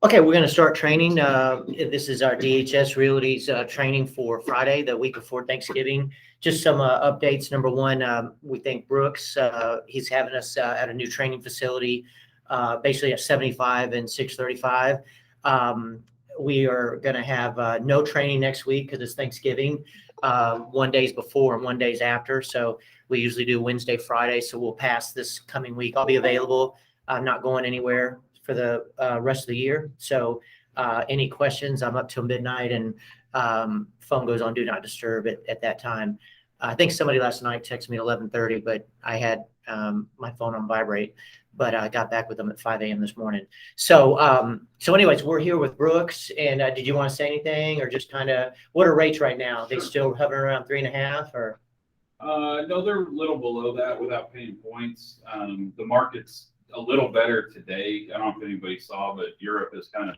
Okay, we're going to start training. This is our DHS Realty's training for Friday, the week before Thanksgiving. Just some updates. Number one, we thank Brooks. He's having us at a new training facility, basically at 75 and 635. We are going to have no training next week because it's Thanksgiving, 1 days before and 1 days after. So we usually do Wednesday, Friday. So we'll pass this coming week. I'll be available. I'm not going anywhere for the rest of the year. So any questions, I'm up till midnight, and phone goes on do not disturb at that time. I think somebody last night texted me at 11:30, but I had my phone on vibrate, but I got back with them at 5 a.m. this morning. So anyways, we're here with Brooks. And did you want to say anything, or just kind of what are rates right now? Are they still hovering around 3.5 or? No, they're a little below that without paying points. The market's a little better today. I don't know if anybody saw, but Europe has kind of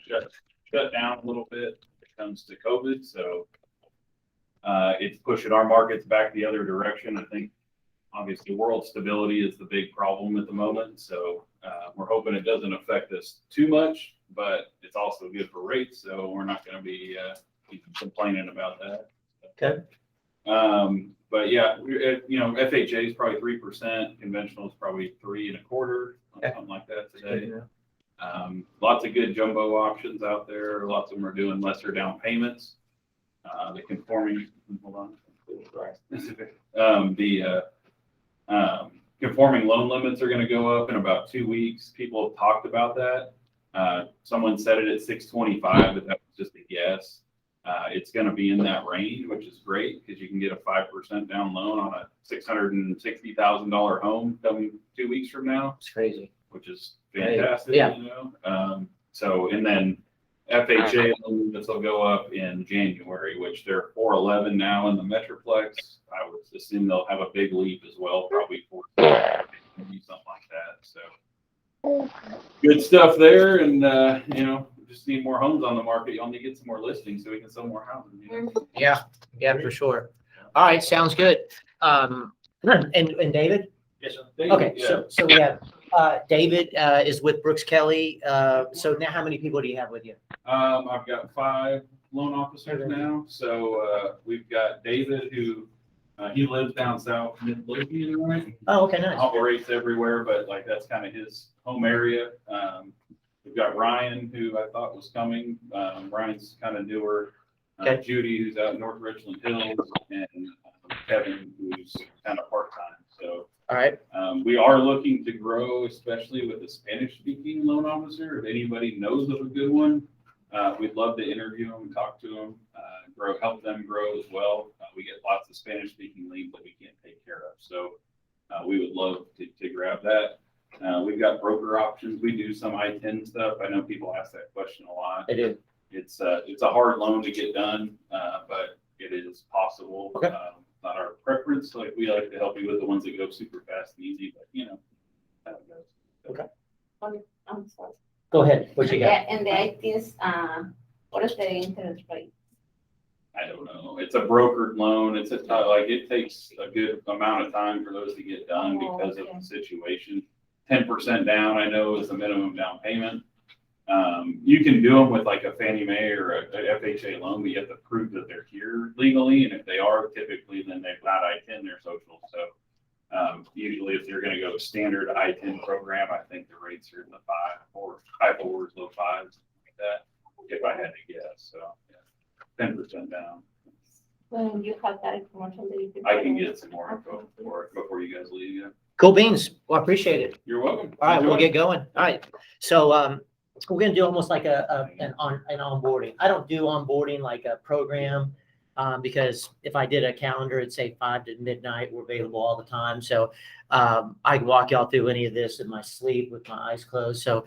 shut down a little bit when it comes to COVID. So it's pushing our markets back the other direction. I think obviously world stability is the big problem at the moment. So we're hoping it doesn't affect us too much, but it's also good for rates. So we're not going to be complaining about that. Okay. But yeah, FHA is probably 3%. Conventional is probably 3.25%, something like that today. Lots of good jumbo options out there. Lots of them are doing lesser down payments. The conforming, hold on, conforming loan limits are going to go up in about 2 weeks. People have talked about that. Someone said it at 625, but that was just a guess. It's going to be in that range, which is great because you can get a 5% down loan on a $660,000 home coming 2 weeks from now. It's crazy. Which is fantastic. Yeah. And then FHA limits will go up in January, which they're 411 now in the Metroplex. I would assume they'll have a big leap as well, probably 4, maybe something like that. So good stuff there, and just need more homes on the market. You'll need to get some more listings so we can sell more houses. Yeah, for sure. All right, sounds good. And David? Yes, sir. Okay, yeah. So we have David is with Brooks Kelly. So now how many people do you have with you? I've got 5 loan officers now. So we've got David, who he lives down south Midlothian, right? Oh, okay, nice. Operates everywhere, but like that's kind of his home area. We've got Ryan, who I thought was coming. Ryan's kind of newer. Judy, who's out in North Richland Hills, and Kevin, who's kind of part-time. So, all right. We are looking to grow, especially with a Spanish-speaking loan officer. If anybody knows of a good one, we'd love to interview them and talk to them, help them grow as well. We get lots of Spanish-speaking leads that we can't take care of. So we would love to grab that. We've got broker options. We do some I-10 stuff. I know people ask that question a lot. I do. It's a hard loan to get done, but it is possible. Okay. Not our preference. Like we like to help you with the ones that go super fast and easy, but how it goes. Okay. I'm sorry. Go ahead. What you got? And the ITs, what is the interest rate? I don't know. It's a brokered loan. It's it takes a good amount of time for those to get done because of the situation. 10% down, I know, is the minimum down payment. You can do them with like a Fannie Mae or a FHA loan, but you have to prove that they're here legally. And if they are, typically, then they've got I-10 their social. So usually if you're going to go standard I-10 program, I think the rates are in the high fours, low 5s, like that, if I had to guess. So yeah, 10% down. When you have that information, I can get some more info before you guys leave. Yeah. Cool beans. Well, I appreciate it. You're welcome. All right, we'll get going. All right. So we're going to do almost like an onboarding. I don't do onboarding like a program because if I did a calendar, it'd say 5 to midnight. We're available all the time. So I can walk y'all through any of this in my sleep with my eyes closed. So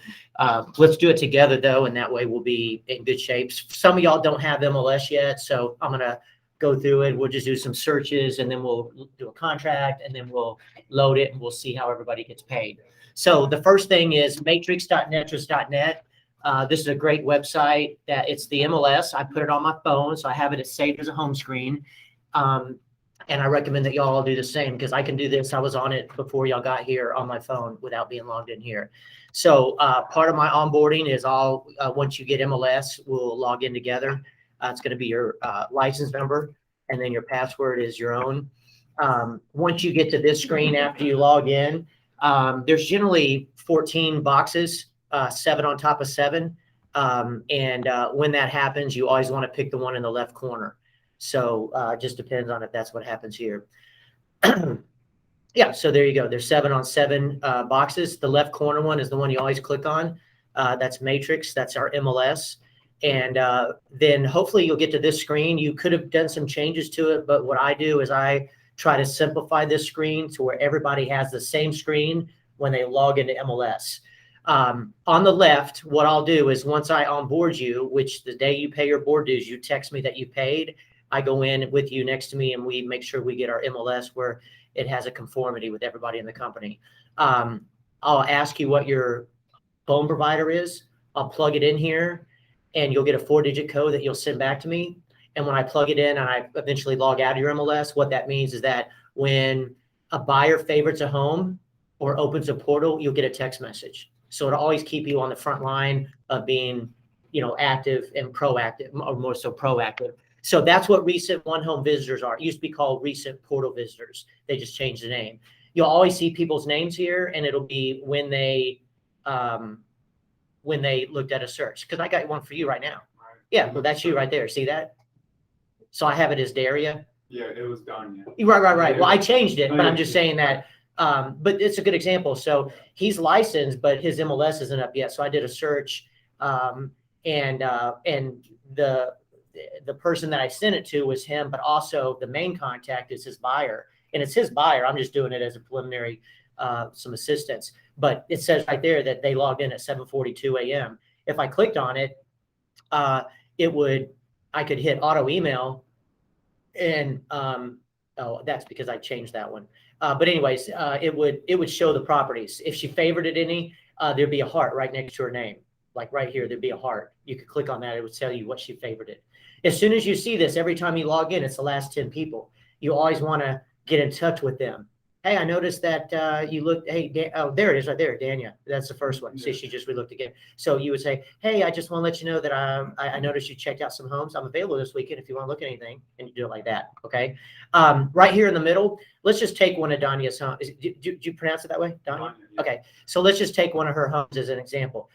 let's do it together, though, and that way we'll be in good shape. Some of y'all don't have MLS yet, so I'm going to go through it. We'll just do some searches, and then we'll do a contract, and then we'll load it, and we'll see how everybody gets paid. So the first thing is matrix.netrus.net. This is a great website. That it's the MLS. I put it on my phone, so I have it saved as a home screen. And I recommend that y'all do the same because I can do this. I was on it before y'all got here on my phone without being logged in here. So part of my onboarding is once you get MLS, we'll log in together. It's going to be your license number, and then your password is your own. Once you get to this screen after you log in, there's generally 14 boxes, 7 on top of 7. When that happens, you always want to pick the one in the left corner. So it just depends on if that's what happens here. Yeah, so there you go. There's 7 on 7 boxes. The left corner one is the one you always click on. That's Matrix. That's our MLS. And then hopefully you'll get to this screen. You could have done some changes to it, but what I do is I try to simplify this screen to where everybody has the same screen when they log into MLS. On the left, what I'll do is once I onboard you, which the day you pay your board dues, you text me that you paid. I go in with you next to me and we make sure we get our MLS where it has a conformity with everybody in the company. I'll ask you what your phone provider is. I'll plug it in here and you'll get a 4-digit code that you'll send back to me. And when I plug it in and I eventually log out of your MLS, what that means is that when a buyer favorites a home or opens a portal, you'll get a text message. So it'll always keep you on the front line of being, active and proactive, or more so proactive. So that's what recent one home visitors are. It used to be called recent portal visitors. They just changed the name. You'll always see people's names here, and it'll be when they looked at a search. Because I got one for you right now. Yeah, well, that's you right there. See that? So I have it as Daria. Yeah, it was done. Yeah. Right. Well, I changed it, but I'm just saying that. But it's a good example. So he's licensed, but his MLS isn't up yet. So I did a search, and the person that I sent it to was him, but also the main contact is his buyer, and it's his buyer. I'm just doing it as a preliminary, some assistance. But it says right there that they logged in at 7:42 a.m. If I clicked on it, I could hit auto email, and that's because I changed that one. But anyways, it would show the properties. If she favorited any, there'd be a heart right next to her name. Like right here, there'd be a heart. You could click on that. It would tell you what she favorited. As soon as you see this, every time you log in, it's the last 10 people. You always want to get in touch with them. Hey, I noticed that you looked, hey, there it is right there, Dania. That's the first one. See, she just relooked again. So you would say, hey, I just want to let you know that I noticed you checked out some homes. I'm available this weekend if you want to look at anything. And you do it like that, okay? Right here in the middle, let's just take one of Dania's homes. Do you pronounce it that way, Dania? Yeah. Okay, so let's just take one of her homes as an example.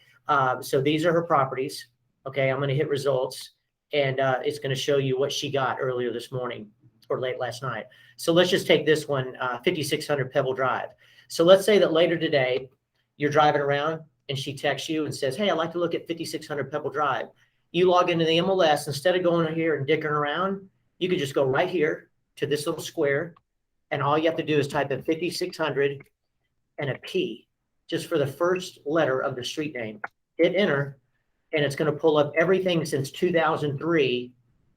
So these are her properties. Okay, I'm going to hit results, and it's going to show you what she got earlier this morning or late last night. So let's just take this one, 5600 Pebble Drive. So let's say that later today, you're driving around and she texts you and says, hey, I'd like to look at 5600 Pebble Drive. You log into the MLS, instead of going here and dicking around, you could just go right here to this little square, and all you have to do is type in 5600 and a P, just for the first letter of the street name. Hit enter, and it's going to pull up everything since 2003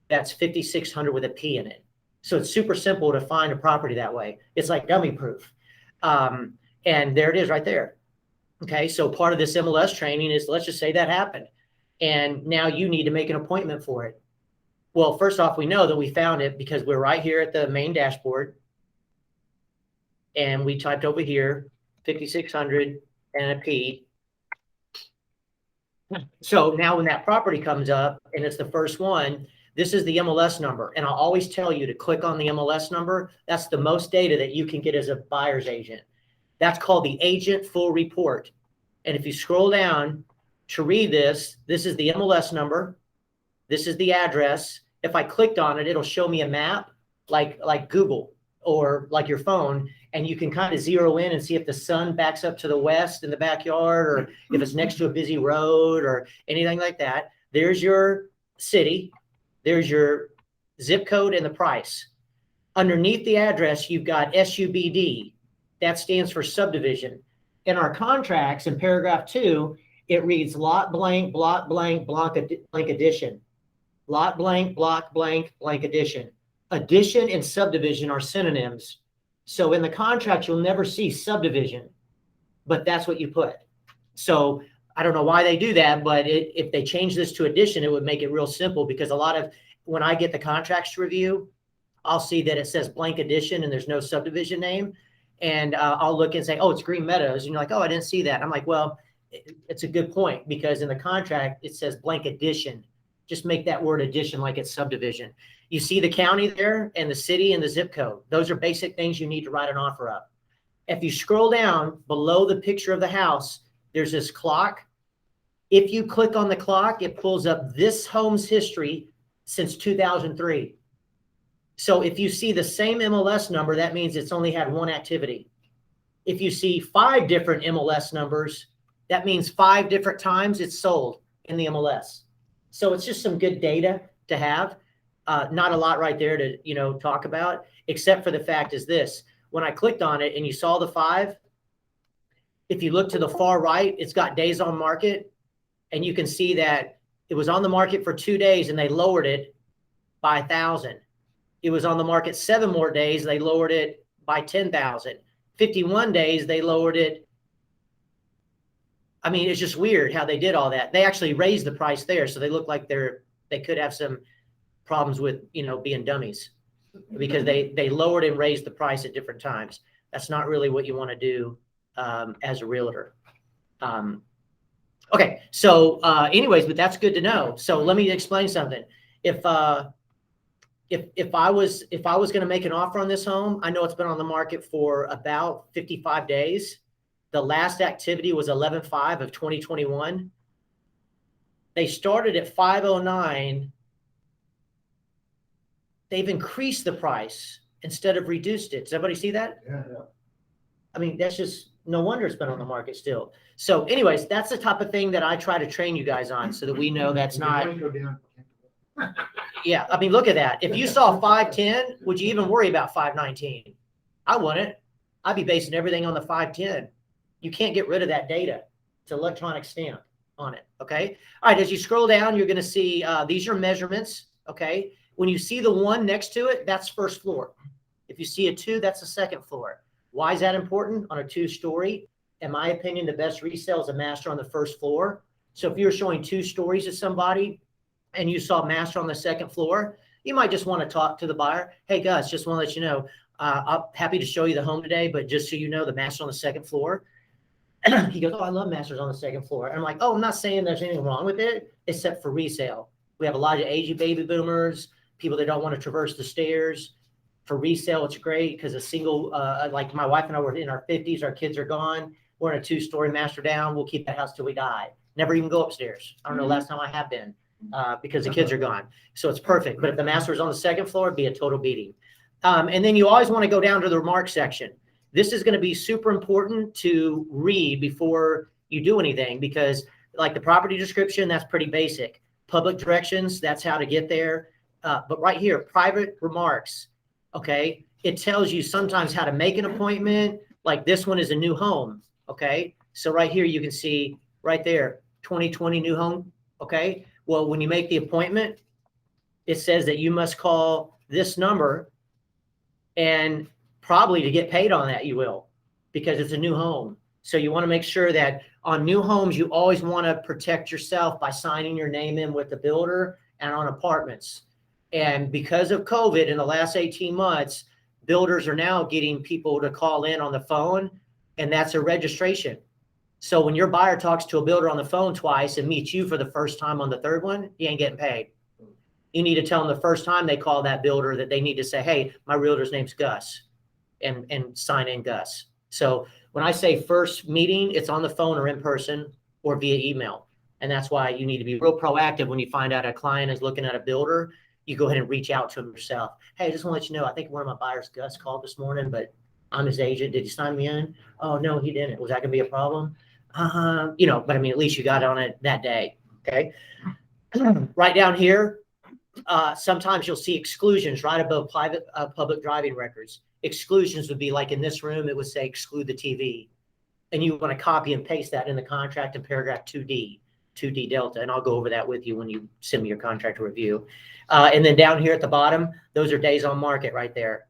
that's 5600 with a P in it. So it's super simple to find a property that way. It's like dummy proof. And there it is right there. Okay, so part of this MLS training is, let's just say that happened, and now you need to make an appointment for it. Well, first off, we know that we found it because we're right here at the main dashboard, and we typed over here 5600 and a P. So now when that property comes up and it's the first one, this is the MLS number. And I'll always tell you to click on the MLS number. That's the most data that you can get as a buyer's agent. That's called the agent full report. And if you scroll down to read this, this is the MLS number. This is the address. If I clicked on it, it'll show me a map like Google or like your phone. And you can kind of zero in and see if the sun backs up to the west in the backyard, or if it's next to a busy road or anything like that. There's your city. There's your zip code and the price. Underneath the address, you've got SUBD. That stands for subdivision. In our contracts, in paragraph 2, it reads lot blank, block blank, blank addition. Lot blank, block blank, blank addition. Addition and subdivision are synonyms. So in the contract, you'll never see subdivision, but that's what you put. So I don't know why they do that, but if they change this to addition, it would make it real simple, because a lot of, when I get the contracts to review, I'll see that it says blank addition and there's no subdivision name. And I'll look and say, oh, it's Green Meadows. And you're like, oh, I didn't see that. I'm like, well, it's a good point, because in the contract, it says blank addition. Just make that word addition like it's subdivision. You see the county there and the city and the zip code. Those are basic things you need to write an offer up. If you scroll down below the picture of the house, there's this clock. If you click on the clock, it pulls up this home's history since 2003. So if you see the same MLS number, that means it's only had one activity. If you see 5 different MLS numbers, that means 5 different times it's sold in the MLS. So it's just some good data to have. Not a lot right there to, talk about, except for the fact is this. When I clicked on it and you saw the 5, if you look to the far right, it's got days on market, and you can see that it was on the market for 2 days and they lowered it by 1,000. It was on the market 7 more days. They lowered it by 10,000. 51 days, they lowered it. I mean, it's just weird how they did all that. They actually raised the price there. So they look like they could have some problems with, being dummies, because they lowered and raised the price at different times. That's not really what you want to do as a realtor. Okay. So anyways, but that's good to know. So let me explain something. If I was going to make an offer on this home, I know it's been on the market for about 55 days. The last activity was 11/5 of 2021. They started at 509. They've increased the price instead of reduced it. Does everybody see that? Yeah. I mean, that's just no wonder it's been on the market still. So anyways, that's the type of thing that I try to train you guys on, so that we know that's not. Yeah, I mean, look at that. If you saw 510, would you even worry about 519? I wouldn't. I'd be basing everything on the 510. You can't get rid of that data. It's an electronic stamp on it, okay? All right, as you scroll down, you're going to see these are measurements, okay? When you see the 1 next to it, that's first floor. If you see a 2, that's the second floor. Why is that important on a 2-story? In my opinion, the best resale is a master on the first floor. So if you're showing 2 stories to somebody and you saw master on the second floor, you might just want to talk to the buyer. Hey, Gus, just want to let you know, I'm happy to show you the home today, but just so you know, the master on the second floor. He goes, oh, I love masters on the second floor. And I'm like, oh, I'm not saying there's anything wrong with it, except for resale. We have a lot of aging baby boomers, people that don't want to traverse the stairs. For resale, it's great because a single, like my wife and I were in our 50s, our kids are gone. We're in a 2-story master down. We'll keep that house till we die. Never even go upstairs. I don't know, last time I have been because the kids are gone. So it's perfect. But if the master is on the second floor, it'd be a total beating. And then you always want to go down to the remarks section. This is going to be super important to read before you do anything, because like the property description, that's pretty basic. Public directions, that's how to get there. But right here, private remarks, okay? It tells you sometimes how to make an appointment. Like this one is a new home, okay? So right here, you can see right there, 2020 new home, okay? Well, when you make the appointment, it says that you must call this number, and probably to get paid on that, you will, because it's a new home. So you want to make sure that on new homes, you always want to protect yourself by signing your name in with the builder, and on apartments. And because of COVID in the last 18 months, builders are now getting people to call in on the phone, and that's a registration. So when your buyer talks to a builder on the phone twice and meets you for the first time on the third one, you ain't getting paid. You need to tell them the first time they call that builder that they need to say, hey, my realtor's name's Gus, and sign in Gus. So when I say first meeting, it's on the phone or in person or via email. And that's why you need to be real proactive when you find out a client is looking at a builder. You go ahead and reach out to them yourself. Hey, I just want to let you know, I think one of my buyers, Gus, called this morning, but I'm his agent. Did he sign me in? Oh, no, he didn't. Was that going to be a problem? But I mean, at least you got on it that day. Okay. Right down here, sometimes you'll see exclusions right above private public driving records. Exclusions would be like in this room, it would say exclude the TV. And you want to copy and paste that in the contract in paragraph 2D Delta. And I'll go over that with you when you send me your contract review. And then down here at the bottom, those are days on market right there.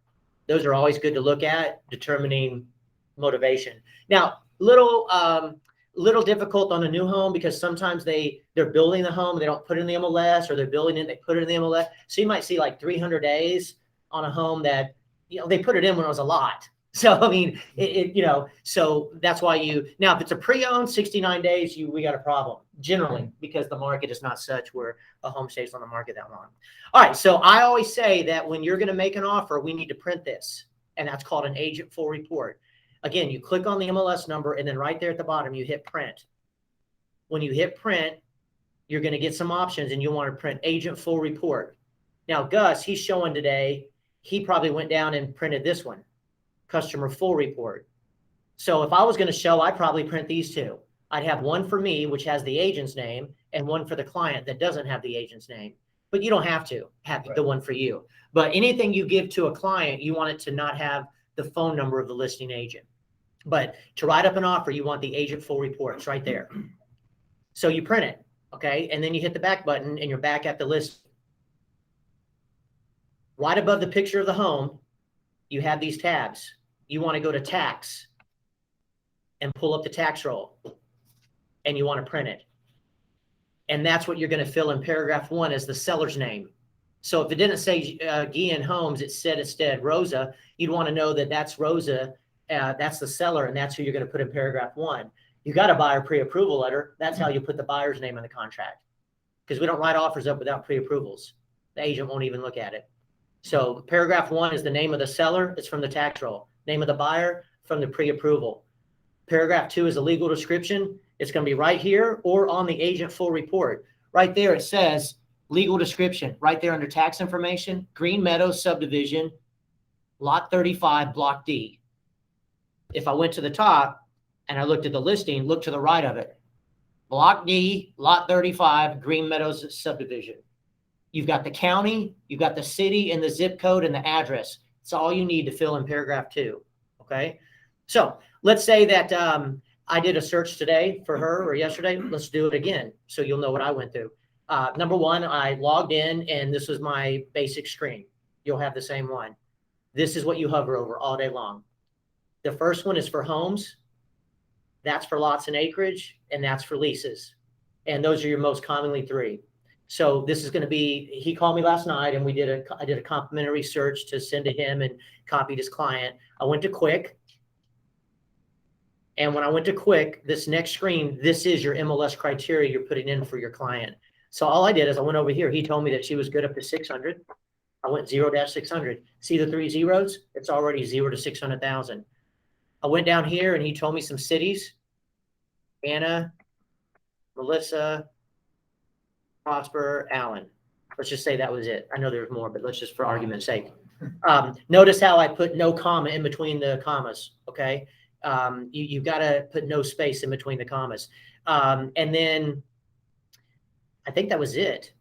Those are always good to look at, determining motivation. Now, little difficult on a new home because sometimes they're building the home, they don't put it in the MLS, or they're building it, they put it in the MLS. So you might see like 300 days on a home that, they put it in when it was a lot. So, I mean, so that's why now if it's a pre-owned 69 days, we got a problem generally because the market is not such where a home stays on the market that long. All right. So I always say that when you're going to make an offer, we need to print this, and that's called an agent full report. Again, you click on the MLS number, and then right there at the bottom, you hit print. When you hit print, you're going to get some options, and you want to print agent full report. Now, Gus, he's showing today, he probably went down and printed this one, customer full report. So if I was going to show, I'd probably print these two. I'd have one for me, which has the agent's name, and one for the client that doesn't have the agent's name. But you don't have to have the one for you. But anything you give to a client, you want it to not have the phone number of the listing agent. But to write up an offer, you want the agent full report. It's right there. So you print it, okay? And then you hit the back button, and you're back at the list. Right above the picture of the home, you have these tabs. You want to go to tax and pull up the tax roll, and you want to print it. And that's what you're going to fill in paragraph 1 as the seller's name. So if it didn't say Guillen Homes, it said instead Rosa, you'd want to know that that's Rosa, that's the seller, and that's who you're going to put in paragraph 1. You got a buyer pre-approval letter. That's how you put the buyer's name in the contract, because we don't write offers up without pre-approvals. The agent won't even look at it. So paragraph 1 is the name of the seller. It's from the tax roll. Name of the buyer from the pre-approval. Paragraph 2 is a legal description. It's going to be right here or on the agent full report. Right there it says legal description. Right there under tax information, Green Meadows subdivision, lot 35, block D. If I went to the top and I looked at the listing, look to the right of it. Block D, lot 35, Green Meadows subdivision. You've got the county, you've got the city and the zip code and the address. It's all you need to fill in paragraph 2. Okay. So let's say that I did a search today for her or yesterday. Let's do it again, so you'll know what I went through. Number 1, I logged in, and this was my basic screen. You'll have the same one. This is what you hover over all day long. The first one is for homes. That's for lots and acreage, and that's for leases. And those are your most commonly 3. So this is going to be, he called me last night, and I did a complimentary search to send to him and copied his client. I went to Quick. And when I went to Quick, this next screen, this is your MLS criteria you're putting in for your client. So all I did is I went over here. He told me that she was good up to 600. I went 0-600. See the 3 zeros? It's already 0 to 600,000. I went down here, and he told me some cities. Anna, Melissa, Prosper, Allen. Let's just say that was it. I know there's more, but let's just for argument's sake. Notice how I put no comma in between the commas, okay? You've got to put no space in between the commas. And then I think that was it.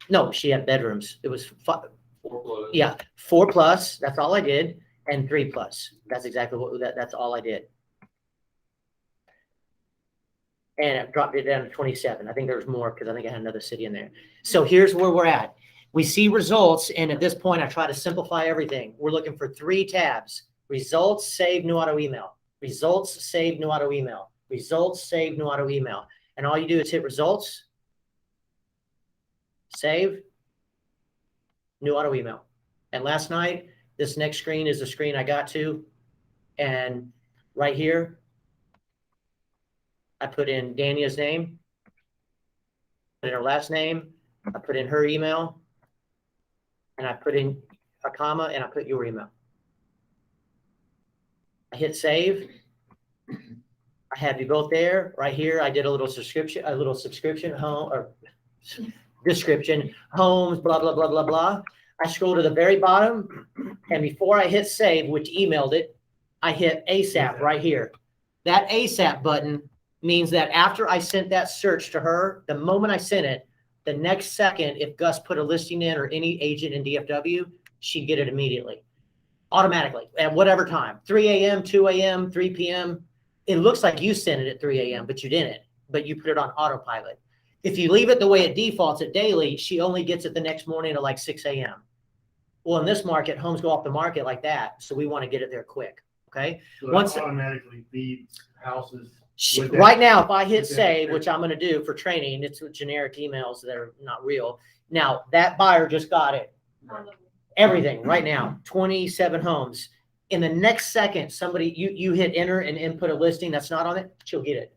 No, she had bedrooms. It was 4 plus. Yeah, 4 plus. That's all I did. And 3 plus. That's exactly that's all I did. And it dropped it down to 27. I think there was more because I think I had another city in there. So here's where we're at. We see results, and at this point, I try to simplify everything. We're looking for 3 tabs. Results, save, new auto email. Results, save, new auto email. Results, save, new auto email. And all you do is hit results, save, new auto email. And last night, this next screen is the screen I got to. And right here, I put in Dania's name, put in her last name, I put in her email, and I put in a comma, and I put your email. I hit save. I have you both there. Right here, I did a little subscription home or description, homes, blah, blah, blah, blah, blah. I scroll to the very bottom, and before I hit save, which emailed it, I hit ASAP right here. That ASAP button means that after I sent that search to her, the moment I sent it, the next second, if Gus put a listing in or any agent in DFW, she'd get it immediately, automatically, at whatever time, 3 a.m., 2 a.m., 3 p.m. It looks like you sent it at 3 a.m., but you didn't, but you put it on autopilot. If you leave it the way it defaults at daily, she only gets it the next morning at like 6 a.m. Well, in this market, homes go off the market like that, so we want to get it there quick, okay? So Once that automatically feeds houses. Right now, if I hit save, which I'm going to do for training, it's with generic emails that are not real. Now, that buyer just got it. everything right now, 27 homes. In the next second, somebody, you hit enter and input a listing that's not on it, she'll get it.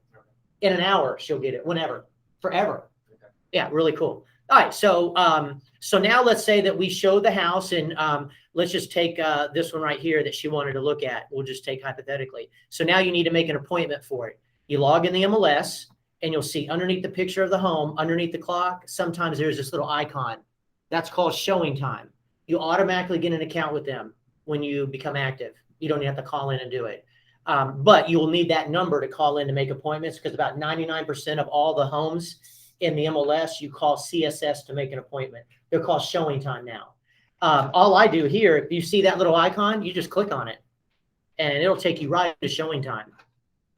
In an hour, she'll get it, whenever, forever. Yeah, really cool. All right, so so now let's say that we show the house, and let's just take this one right here that she wanted to look at. We'll just take hypothetically. So now you need to make an appointment for it. You log in the MLS, and you'll see underneath the picture of the home, underneath the clock, sometimes there's this little icon. That's called showing time. You automatically get an account with them when you become active. You don't even have to call in and do it. But you will need that number to call in to make appointments, because about 99% of all the homes in the MLS, you call CSS to make an appointment. They're called showing time now. All I do here, if you see that little icon, you just click on it and it'll take you right to showing time.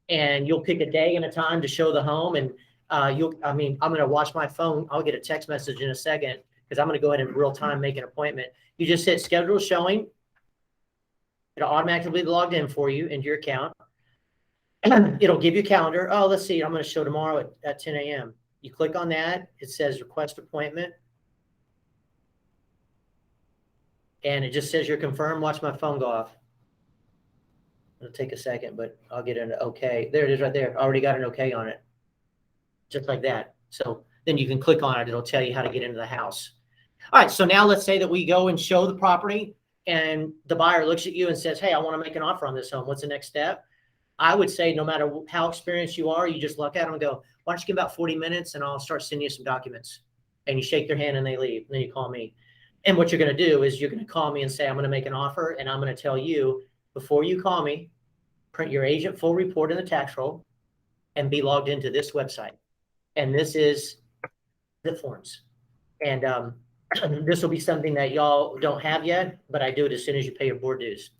And you'll pick a day and a time to show the home. And I'm going to watch my phone. I'll get a text message in a second, because I'm going to go ahead and real time make an appointment. You just hit schedule showing. It'll automatically be logged in for you into your account. It'll give you a calendar. Oh, let's see. I'm going to show tomorrow at 10 a.m. You click on that. It says request appointment. And it just says you're confirmed. Watch my phone go off. It'll take a second, but I'll get an okay. There it is right there. I already got an okay on it. Just like that. So then you can click on it. It'll tell you how to get into the house. All right. So now let's say that we go and show the property, and the buyer looks at you and says, hey, I want to make an offer on this home. What's the next step? I would say no matter how experienced you are, you just look at them and go, why don't you give about 40 minutes and I'll start sending you some documents. And you shake their hand and they leave. And then you call me. And what you're going to do is you're going to call me and say, I'm going to make an offer. And I'm going to tell you, before you call me, print your agent full report in the tax roll and be logged into this website. And this is the forms. And this will be something that y'all don't have yet, but I do it as soon as you pay your board dues.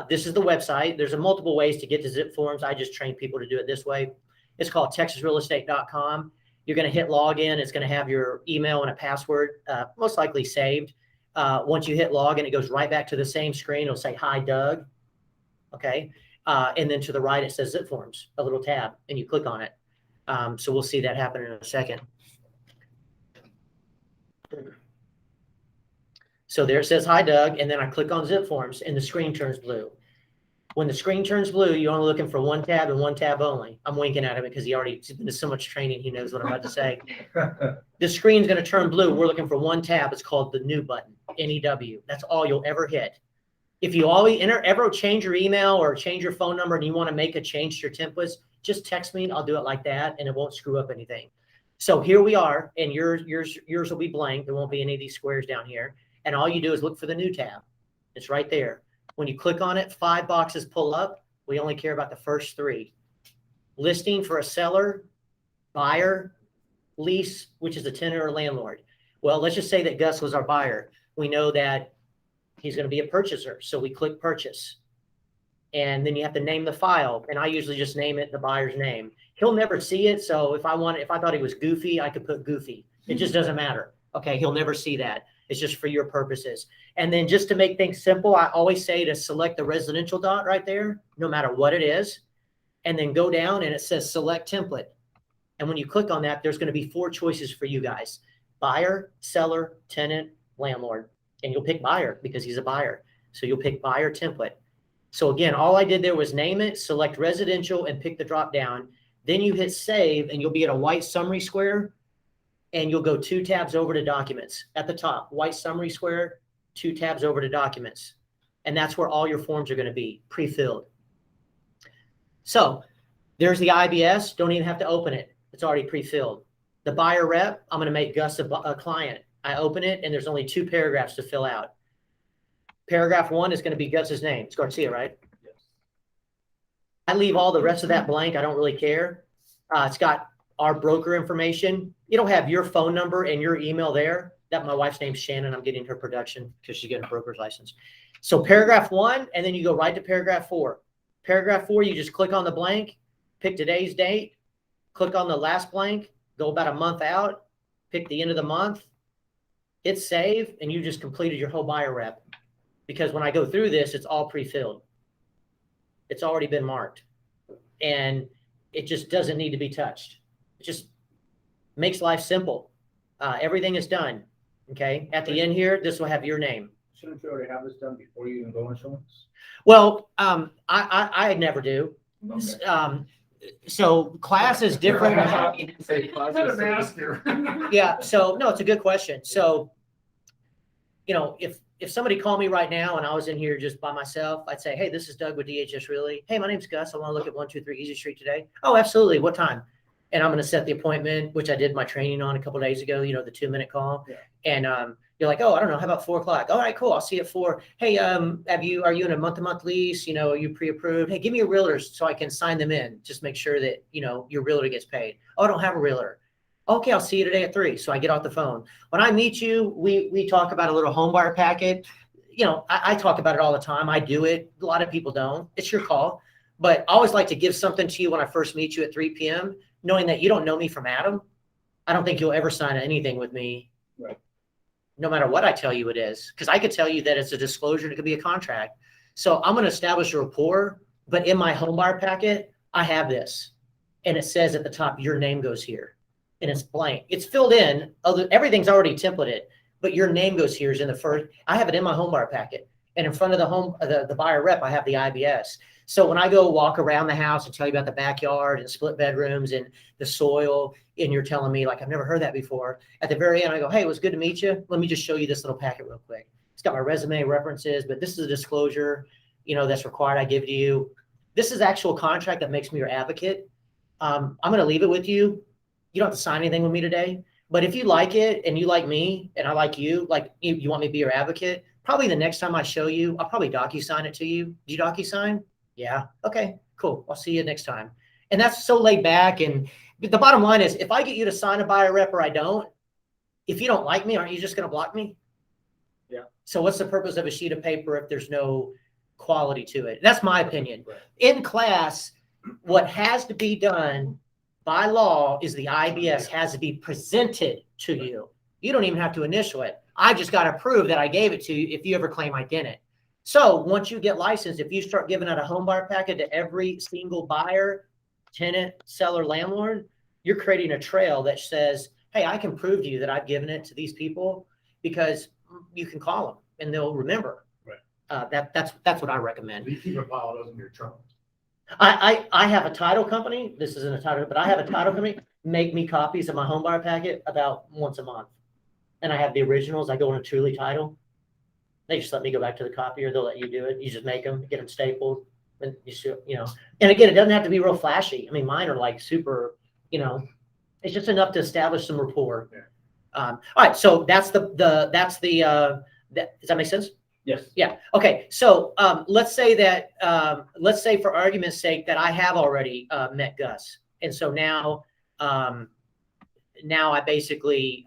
This is the website. There's multiple ways to get to zip forms. I just train people to do it this way. It's called texasrealestate.com. You're going to hit login. It's going to have your email and a password, most likely saved. Once you hit login, it goes right back to the same screen. It'll say, hi, Doug. Okay. And then to the right, it says zip forms, a little tab, and you click on it. So we'll see that happen in a second. So there it says, hi, Doug. And then I click on zip forms and the screen turns blue. When the screen turns blue, you're only looking for one tab and one tab only. I'm winking at him because he's been to so much training. He knows what I'm about to say. The screen's going to turn blue. We're looking for one tab. It's called the new button, NEW. That's all you'll ever hit. If you ever change your email or change your phone number and you want to make a change to your templates, just text me and I'll do it like that, and it won't screw up anything. So here we are, and yours will be blank. There won't be any of these squares down here. And all you do is look for the new tab. It's right there. When you click on it, 5 boxes pull up. We only care about the first 3. Listing for a seller, buyer, lease, which is a tenant or landlord. Well, let's just say that Gus was our buyer. We know that he's going to be a purchaser. So we click purchase. And then you have to name the file. And I usually just name it the buyer's name. He'll never see it. So if I thought he was Goofy, I could put Goofy. It just doesn't matter. Okay, he'll never see that. It's just for your purposes. And then just to make things simple, I always say to select the residential dot right there, no matter what it is, and then go down and it says select template. And when you click on that, there's going to be 4 choices for you guys: buyer, seller, tenant, landlord. And you'll pick buyer because he's a buyer. So you'll pick buyer template. So again, all I did there was name it, select residential, and pick the drop down. Then you hit save and you'll be at a white summary square. And you'll go 2 tabs over to documents at the top, white summary square, 2 tabs over to documents. And that's where all your forms are going to be pre-filled. So there's the IBS. Don't even have to open it. It's already pre-filled. The buyer rep, I'm going to make Gus a client. I open it and there's only 2 paragraphs to fill out. Paragraph 1 is going to be Gus's name. It's Garcia, right? Yes. I leave all the rest of that blank. I don't really care. It's got our broker information. It'll have your phone number and your email there. That my wife's name's Shannon. I'm getting her production because she's getting a broker's license. So paragraph 1, and then you go right to paragraph 4. Paragraph 4, you just click on the blank, pick today's date, click on the last blank, go about a month out, pick the end of the month, hit save, and you just completed your whole buyer rep. Because when I go through this, it's all pre-filled. It's already been marked. And it just doesn't need to be touched. It just makes life simple. Everything is done. Okay. At the end here, this will have your name. shouldn't you already have this done before you even go insurance? Well, I never do. So class is different. Yeah, so no, it's a good question. So, you know, if somebody called me right now and I was in here just by myself, I'd say, hey, this is Doug with DHS Realty. Hey, my name's Gus. I want to look at 123 Easy Street today. Oh, absolutely. What time? And I'm going to set the appointment, which I did my training on a couple of days ago, you know, the 2-minute call. Yeah. And you're like, oh, I don't know. How about 4:00? All right, cool. I'll see you at 4. Hey, are you in a month-to-month lease? You know, are you pre-approved? Hey, give me your realtors so I can sign them in. Just make sure that, you know, your realtor gets paid. Oh, I don't have a realtor. Okay, I'll see you today at 3. So I get off the phone. When I meet you, we talk about a little home buyer packet. You know, I talk about it all the time. I do it. A lot of people don't. It's your call. But I always like to give something to you when I first meet you at 3 p.m., knowing that you don't know me from Adam. I don't think you'll ever sign anything with me. Right. No matter what I tell you it is. Because I could tell you that it's a disclosure. It could be a contract. So I'm going to establish a rapport. But in my home buyer packet, I have this. And it says at the top, your name goes here. And it's blank. It's filled in. Everything's already templated, but your name goes here is in the first. I have it in my home buyer packet, and in front of the buyer rep, I have the IBS. So when I go walk around the house and tell you about the backyard and split bedrooms and the soil, and you're telling me like I've never heard that before, at the very end I go, hey, it was good to meet you. Let me just show you this little packet real quick. It's got my resume, references, but this is a disclosure, you know, that's required. I give to you. This is actual contract that makes me your advocate. I'm going to leave it with you. You don't have to sign anything with me today, but if you like it and you like me and I like you, like you want me to be your advocate, probably the next time I show you, I'll probably DocuSign it to you. Do you DocuSign? Yeah. Okay, cool. I'll see you next time. And that's so laid back. And the bottom line is if I get you to sign a buyer rep or I don't, if you don't like me, aren't you just going to block me? Yeah. So what's the purpose of a sheet of paper if there's no quality to it? That's my opinion. Right. In class, what has to be done by law is the IBS has to be presented to you. You don't even have to initial it. I just got to prove that I gave it to you if you ever claim I didn't. So once you get licensed, if you start giving out a home buyer packet to every single buyer, tenant, seller, landlord, you're creating a trail that says, hey, I can prove to you that I've given it to these people because you can call them and they'll remember. Right. That's what I recommend. You keep a pile of those in your trunk. I have a title company. This isn't a title, but I have a title company make me copies of my home buyer packet about once a month. And I have the originals. I go in a Truly title. They just let me go back to the copier. They'll let you do it. You just make them, get them stapled, and you know. And again, it doesn't have to be real flashy. I mean, mine are like super, you know, it's just enough to establish some rapport. Yeah. All right. So that's does that make sense? Yes. Yeah. Okay. So let's say that let's say for argument's sake that I have already met Gus, and so now I basically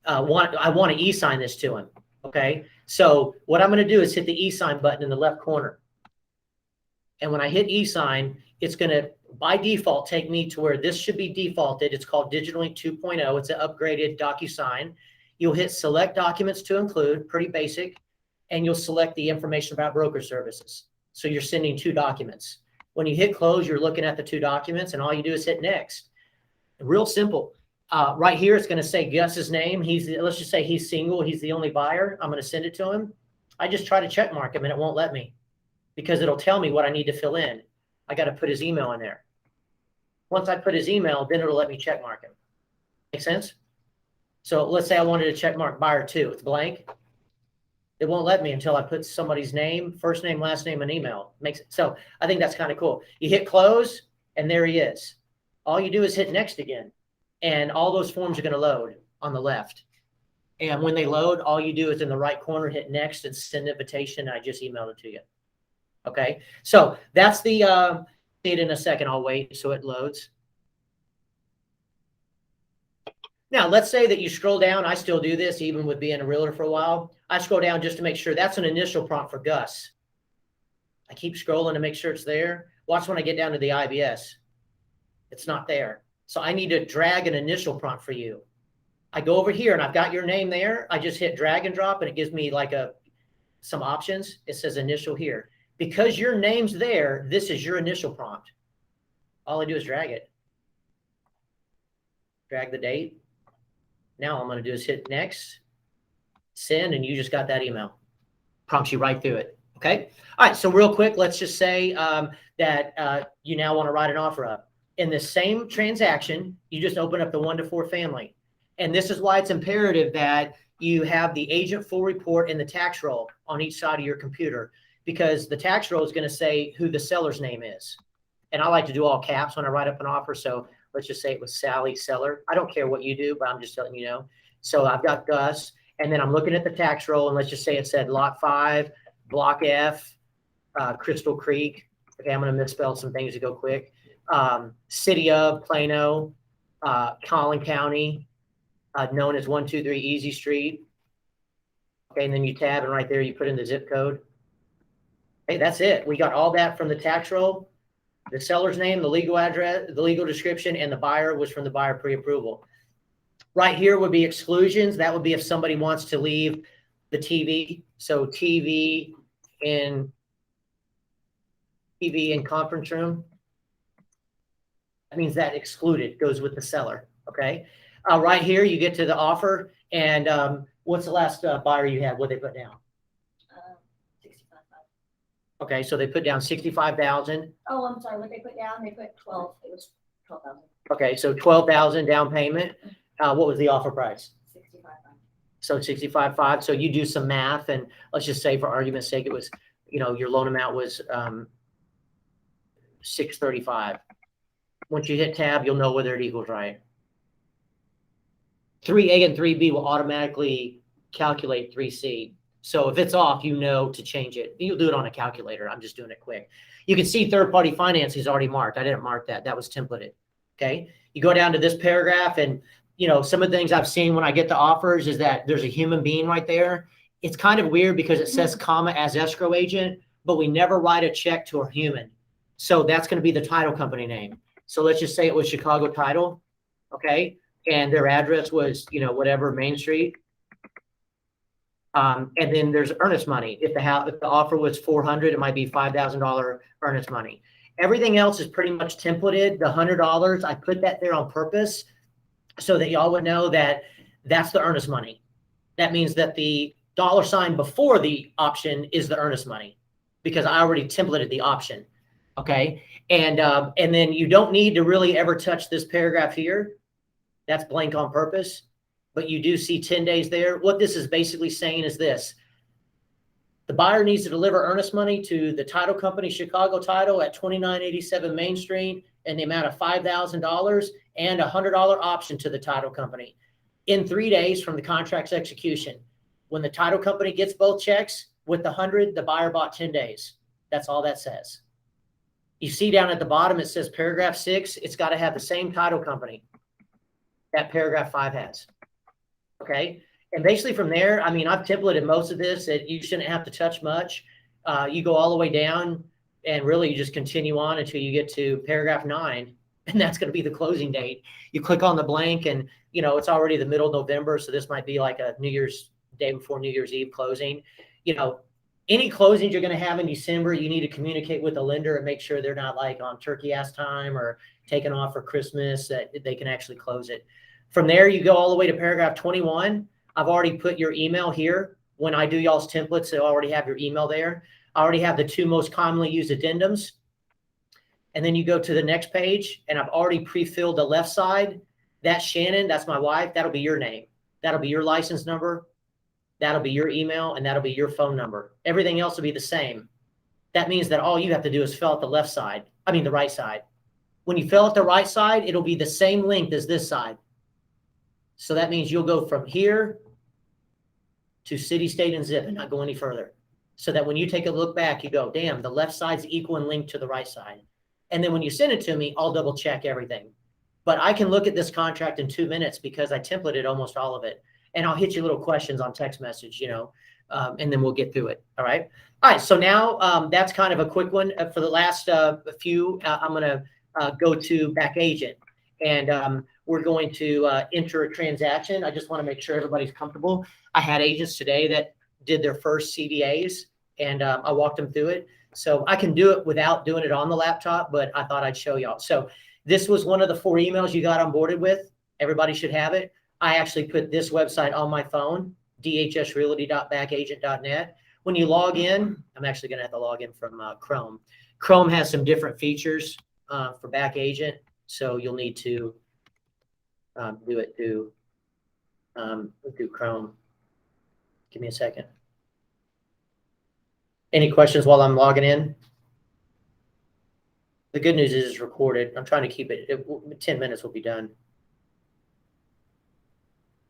want to e-sign this to him. Okay. So what I'm going to do is hit the e-sign button in the left corner, and when I hit e-sign, it's going to by default take me to where this should be defaulted. It's called Digital Ink 2.0. It's an upgraded DocuSign. You'll hit select documents to include, pretty basic, and you'll select the information about broker services. So you're sending 2 documents. When you hit close, you're looking at the 2 documents, and all you do is hit next. Real simple. Right here, it's going to say Gus's name. Let's just say he's single. He's the only buyer. I'm going to send it to him. I just try to check mark him, and it won't let me because it'll tell me what I need to fill in. I got to put his email in there. Once I put his email, then it'll let me check mark him. Make sense? So let's say I wanted to check mark buyer 2. It's blank. It won't let me until I put somebody's name, first name, last name, and email. So I think that's kind of cool. You hit close, and there he is. All you do is hit next again, and all those forms are going to load on the left. And when they load, all you do is in the right corner, hit next and send invitation. And I just emailed it to you. Okay. So that's the, see it in a second. I'll wait so it loads. Now, let's say that you scroll down. I still do this even with being a realtor for a while. I scroll down just to make sure that's an initial prompt for Gus. I keep scrolling to make sure it's there. Watch when I get down to the IBS. It's not there. So I need to drag an initial prompt for you. I go over here and I've got your name there. I just hit drag and drop and it gives me like some options. It says initial here. Because your name's there, this is your initial prompt. All I do is drag it. Drag the date. Now all I'm going to do is hit next. send, and you just got that email. Prompts you right through it. Okay. All right. So real quick, let's just say that you now want to write an offer up. In the same transaction, you just open up the 1 to 4 family. And this is why it's imperative that you have the agent full report and the tax roll on each side of your computer, because the tax roll is going to say who the seller's name is. And I like to do all caps when I write up an offer. So let's just say it was Sally Seller. I don't care what you do, but I'm just telling you know. So I've got Gus, and then I'm looking at the tax roll, and let's just say it said Lot 5, Block F, Crystal Creek. Okay, I'm going to misspell some things to go quick. City of Plano, Collin County, known as 123 Easy Street. Okay, and then you tab, and right there you put in the zip code. Hey, that's it. We got all that from the tax roll, the seller's name, the legal address, the legal description, and the buyer was from the buyer pre-approval. Right here would be exclusions. That would be if somebody wants to leave the TV. So TV in conference room. That means that excluded goes with the seller. Okay. Right here, you get to the offer. And what's the last buyer you had? What they put down? 65,000. Okay. So they put down 65,000. Oh, I'm sorry. What they put down? They put 12. It was 12,000. Okay. So 12,000 down payment. What was the offer price? 65,000. So 65.5. So you do some math, and let's just say for argument's sake, it was, your loan amount was 635. Once you hit tab, you'll know whether it equals right. 3A and 3B will automatically calculate 3C. So if it's off, you know to change it. You'll do it on a calculator. I'm just doing it quick. You can see third-party finance is already marked. I didn't mark that. That was templated. Okay. You go down to this paragraph, and some of the things I've seen when I get the offers is that there's a human being right there. It's kind of weird because it says comma as escrow agent, but we never write a check to a human. So that's going to be the title company name. So let's just say it was Chicago Title. Okay. And their address was, whatever, Main Street. And then there's earnest money. If the offer was $400, it might be $5,000 earnest money. Everything else is pretty much templated. The $100, I put that there on purpose so that y'all would know that that's the earnest money. That means that the $sign before the option is the earnest money, because I already templated the option. Okay. And then you don't need to really ever touch this paragraph here. That's blank on purpose, but you do see 10 days there. What this is basically saying is this: the buyer needs to deliver earnest money to the title company, Chicago Title, at 2987 Main Street, in the amount of $5,000 and a $100 option to the title company in 3 days from the contract's execution. When the title company gets both checks with the 100, the buyer bought 10 days. That's all that says. You see down at the bottom, it says paragraph 6. It's got to have the same title company that paragraph 5 has. Okay. And basically from there, I've templated most of this that you shouldn't have to touch much. You go all the way down, and really you just continue on until you get to paragraph 9. And that's going to be the closing date. You click on the blank, and it's already the middle of November. So this might be like a day before New Year's Eve closing. Any closings you're going to have in December, you need to communicate with the lender and make sure they're not like on turkey ass time or taking off for Christmas, that they can actually close it. From there, you go all the way to paragraph 21. I've already put your email here. When I do y'all's templates, they'll already have your email there. I already have the 2 most commonly used addendums. And then you go to the next page, and I've already pre-filled the left side. That's Shannon. That's my wife. That'll be your name. That'll be your license number. That'll be your email, and that'll be your phone number. Everything else will be the same. That means that all you have to do is fill out the the right side. When you fill out the right side, it'll be the same length as this side. So that means you'll go from here to city, state, and zip and not go any further. So that when you take a look back, you go, damn, the left side's equal in length to the right side. And then when you send it to me, I'll double check everything. But I can look at this contract in 2 minutes because I templated almost all of it. And I'll hit you little questions on text message, and then we'll get through it. All right. All right. So now that's kind of a quick one. For the last few, I'm going to go to back agent, and we're going to enter a transaction. I just want to make sure everybody's comfortable. I had agents today that did their first CDAs, and I walked them through it. So I can do it without doing it on the laptop, but I thought I'd show y'all. So this was one of the 4 emails you got onboarded with. Everybody should have it. I actually put this website on my phone. dhsrealty.backagent.net. When you log in, I'm actually going to have to log in from Chrome. Chrome has some different features for back agent, so you'll need to do it through Chrome. Give me a second. Any questions while I'm logging in? The good news is it's recorded. I'm trying to keep it, 10 minutes will be done.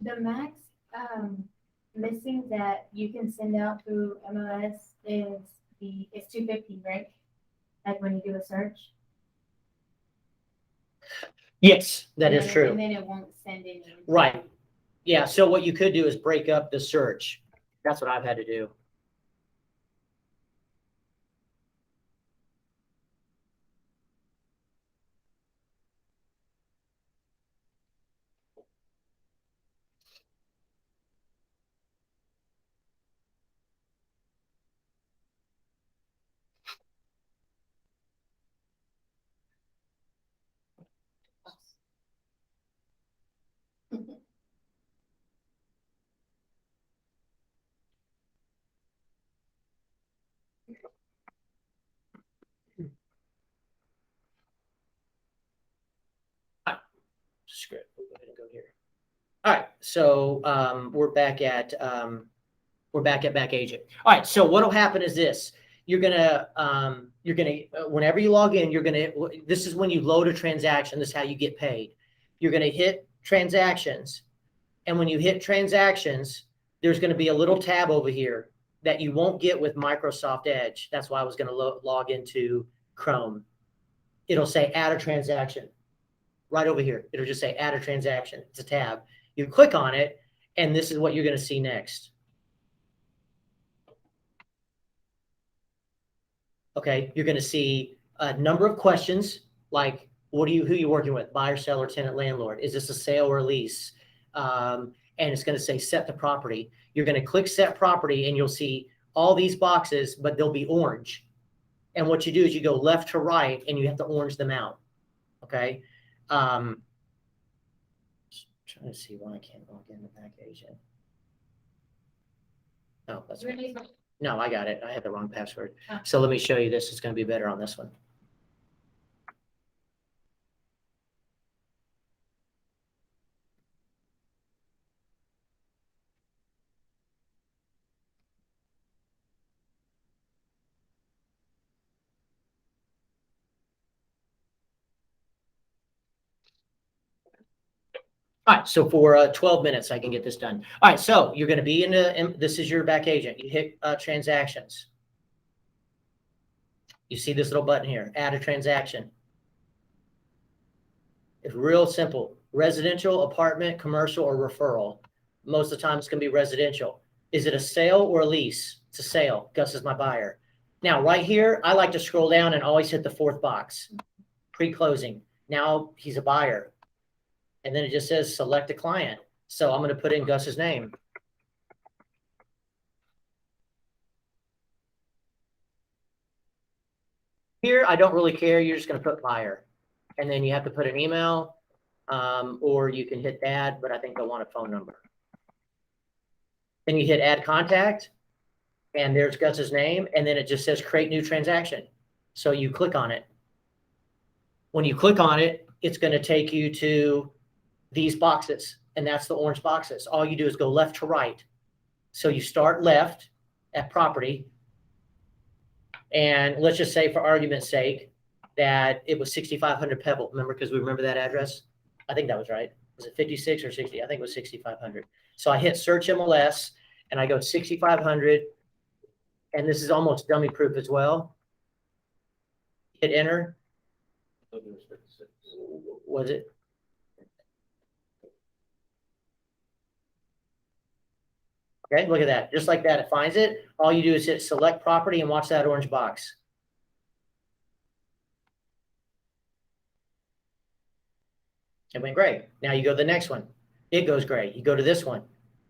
The max listings that you can send out through MLS is 250, right? Like when you do a search. Yes, that is And true. then it won't send any. Right. Yeah. So what you could do is break up the search. That's what I've had to do. Script. We'll go ahead and go here. All right. So we're back at back agent. All right. So what'll happen is this. You're gonna whenever you log in, this is when you load a transaction. This is how you get paid. You're gonna hit transactions, and when you hit transactions, there's gonna be a little tab over here that you won't get with Microsoft Edge. That's why I was gonna log into Chrome. It'll say add a transaction. Right over here, it'll just say add a transaction. It's a tab. You click on it, and this is what you're going to see next. Okay, you're going to see a number of questions like who are you working with? Buyer, seller, tenant, landlord. Is this a sale or a lease? And it's going to say set the property. You're going to click set property, and you'll see all these boxes, but they'll be orange. And what you do is you go left to right, and you have to orange them out. Okay. Trying to see why I can't log in the back agent. No, that's right. No, I got it. I had the wrong password. Oh. So let me show you this. It's going to be better on this one. All right, so for 12 minutes, I can get this done. All right, so you're going to be this is your back agent. You hit transactions. You see this little button here, add a transaction. It's real simple. Residential, apartment, commercial, or referral. Most of the time, it's going to be residential. Is it a sale or a lease? It's a sale. Gus is my buyer. Now, right here, I like to scroll down and always hit the fourth box, pre-closing. Now he's a buyer. And then it just says select a client. So I'm going to put in Gus's name. Here, I don't really care. You're just going to put buyer. And then you have to put an email, or you can hit add, but I think they'll want a phone number. Then you hit add contact, and there's Gus's name, and then it just says create new transaction. So you click on it. When you click on it, it's going to take you to these boxes, and that's the orange boxes. All you do is go left to right. So you start left at property, and let's just say for argument's sake that it was 6500 Pebble. Remember, because we remember that address? I think that was right. Was it 56 or 60? I think it was 6500. So I hit search MLS, and I go 6500, and this is almost dummy proof as well. Hit enter. Was it? Okay, look at that. Just like that, it finds it. All you do is hit select property and watch that orange box. It went great. Now you go to the next one. It goes great. You go to this one.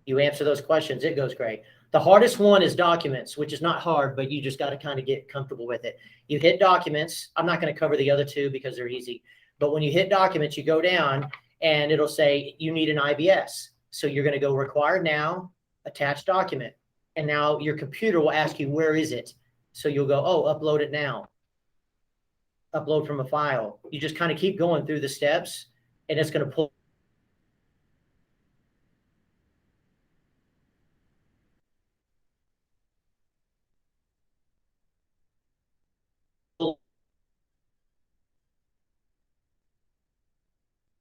You answer those questions. It goes great. The hardest one is documents, which is not hard, but you just got to kind of get comfortable with it. You hit documents. I'm not going to cover the other two because they're easy. But when you hit documents, you go down and it'll say you need an IBS. So you're going to go required now. attach document. And now your computer will ask you, where is it? So you'll go, oh, upload it now. Upload from a file. You just kind of keep going through the steps, and it's going to pull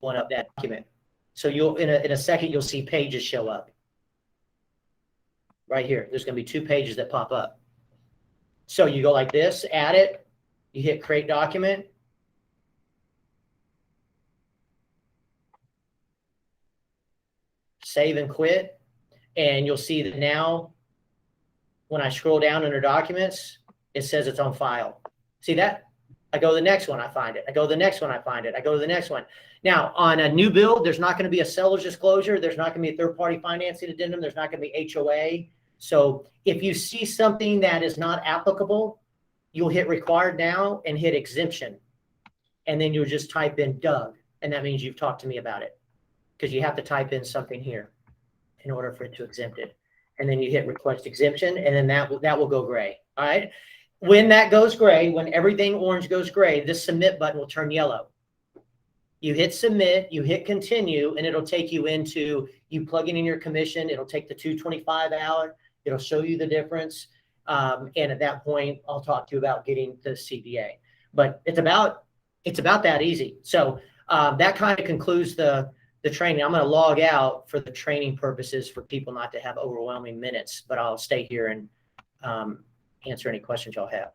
one up that document. So you'll in a second you'll see pages show up. Right here, there's going to be 2 pages that pop up. So you go like this, add it, you hit create document. Save and quit, and you'll see that now when I scroll down under documents, it says it's on file. See that? I go to the next one, I find it. I go to the next one, I find it. I go to the next one. Now, on a new build, there's not going to be a seller's disclosure. There's not going to be a third-party financing addendum. There's not going to be HOA. So if you see something that is not applicable, you'll hit required now and hit exemption. And then you'll just type in Doug, and that means you've talked to me about it, because you have to type in something here in order for it to exempt it. And then you hit request exemption, and then that will go gray. All right. When that goes gray, when everything orange goes gray, this submit button will turn yellow. You hit submit, you hit continue, and it'll take you into, you plug in your commission. It'll take the 225 out. It'll show you the difference. And at that point, I'll talk to you about getting the CPA. But it's about that easy. So that kind of concludes the training. I'm going to log out for the training purposes for people not to have overwhelming minutes, but I'll stay here and answer any questions y'all have.